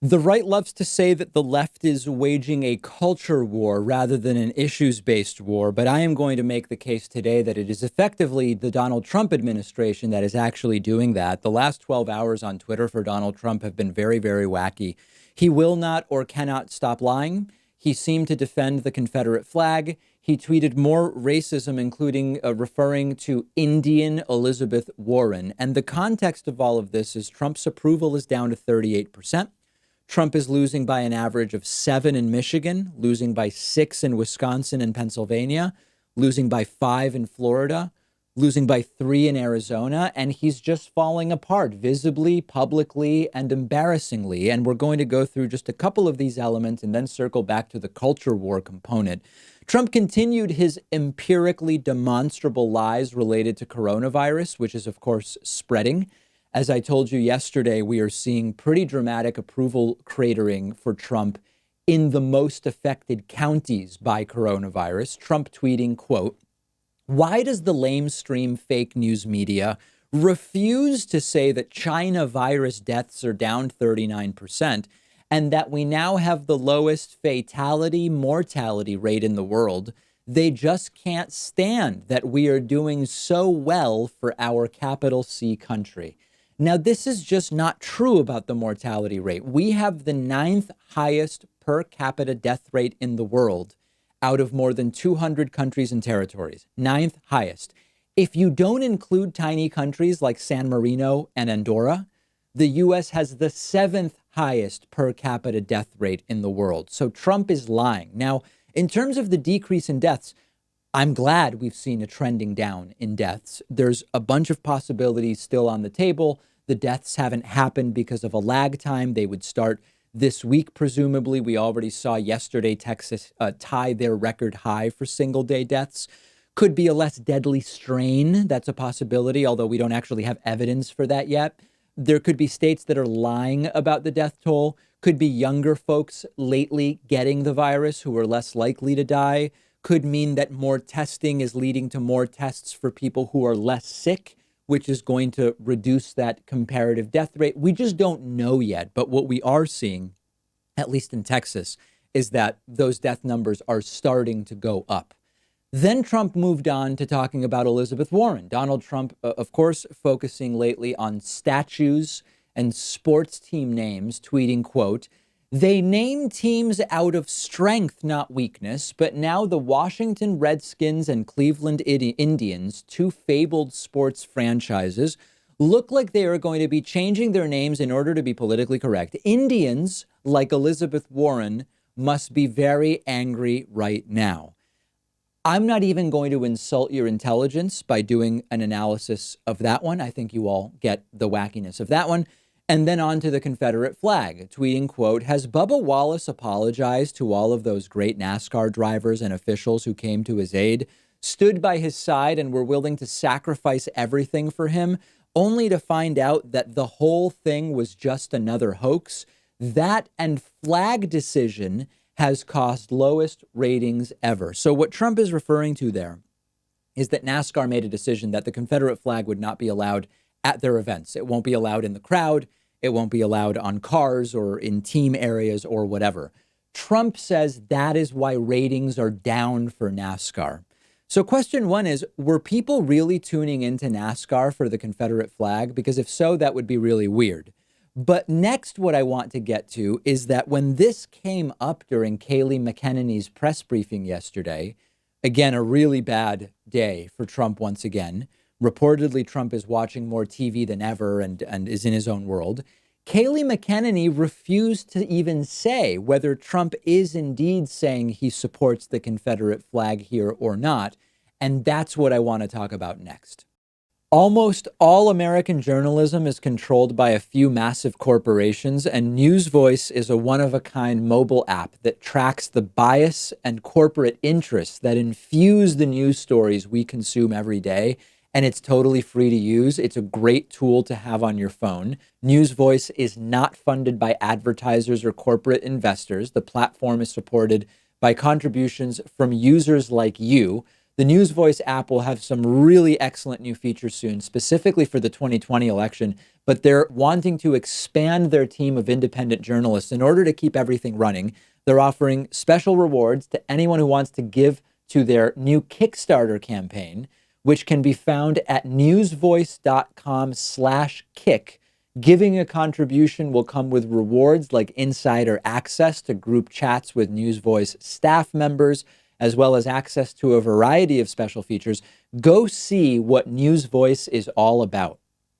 The right loves to say that the left is waging a culture war rather than an issues based war, but I am going to make the case today that it is effectively the Donald Trump administration that is actually doing that. The last 12 hours on Twitter for Donald Trump have been very, very wacky. He will not or cannot stop lying. He seemed to defend the Confederate flag. He tweeted more racism, including referring to Indian Elizabeth Warren. And the context of all of this is Trump's approval is down to 38%. Trump is losing by an average of 7 in Michigan, losing by 6 in Wisconsin and Pennsylvania, losing by 5 in Florida, losing by 3 in Arizona, and he's just falling apart visibly, publicly, and embarrassingly. And we're going to go through just a couple of these elements and then circle back to the culture war component. Trump continued his empirically demonstrable lies related to coronavirus, which is, of course, spreading. As I told you yesterday, we are seeing pretty dramatic approval cratering for Trump in the most affected counties by coronavirus. Trump tweeting, quote, "Why does the lamestream fake news media refuse to say that China virus deaths are down 39% and that we now have the lowest fatality mortality rate in the world? They just can't stand that we are doing so well for our capital C country." Now, this is just not true about the mortality rate. We have the 9th highest per capita death rate in the world out of more than 200 countries and territories. 9th highest. If you don't include tiny countries like San Marino and Andorra, the U.S. has the 7th highest per capita death rate in the world. So Trump is lying. Now, in terms of the decrease in deaths, I'm glad we've seen a trending down in deaths. There's a bunch of possibilities still on the table. The deaths haven't happened because of a lag time. They would start this week, presumably. We already saw yesterday Texas tie their record high for single day deaths. Could be a less deadly strain. That's a possibility, although we don't actually have evidence for that yet. There could be states that are lying about the death toll. Could be younger folks lately getting the virus who are less likely to die. Could mean that more testing is leading to more tests for people who are less sick, which is going to reduce that comparative death rate. We just don't know yet. But what we are seeing, at least in Texas, is that those death numbers are starting to go up. Then Trump moved on to talking about Elizabeth Warren. Donald Trump, of course, focusing lately on statues and sports team names, tweeting, quote, "They name teams out of strength, not weakness, but now the Washington Redskins and Cleveland Indians, two fabled sports franchises, look like they are going to be changing their names in order to be politically correct. Indians, like Elizabeth Warren, must be very angry right now." I'm not even going to insult your intelligence by doing an analysis of that one. I think you all get the wackiness of that one. And then on to the Confederate flag, tweeting, quote, "Has Bubba Wallace apologized to all of those great NASCAR drivers and officials who came to his aid, stood by his side and were willing to sacrifice everything for him, only to find out that the whole thing was just another hoax? That and flag decision has cost lowest ratings ever." So what Trump is referring to there is that NASCAR made a decision that the Confederate flag would not be allowed at their events. It won't be allowed in the crowd. It won't be allowed on cars or in team areas or whatever. Trump says that is why ratings are down for NASCAR. So question one is, were people really tuning into NASCAR for the Confederate flag? Because if so, that would be really weird. But next, what I want to get to is that when this came up during Kayleigh McEnany's press briefing yesterday, again, a really bad day for Trump once again. Reportedly, Trump is watching more TV than ever and is in his own world. Kayleigh McEnany refused to even say whether Trump is indeed saying he supports the Confederate flag here or not. And that's what I want to talk about next. Almost all American journalism is controlled by a few massive corporations, and NewsVoice is a one-of-a-kind mobile app that tracks the bias and corporate interests that infuse the news stories we consume every day. And it's totally free to use. It's a great tool to have on your phone. NewsVoice is not funded by advertisers or corporate investors. The platform is supported by contributions from users like you. The News Voice app will have some really excellent new features soon, specifically for the 2020 election, but they're wanting to expand their team of independent journalists in order to keep everything running. They're offering special rewards to anyone who wants to give to their new Kickstarter campaign, which can be found at newsvoice.com/kick. Giving a contribution will come with rewards like insider access to group chats with News Voice staff members, as well as access to a variety of special features. Go see what News Voice is all about.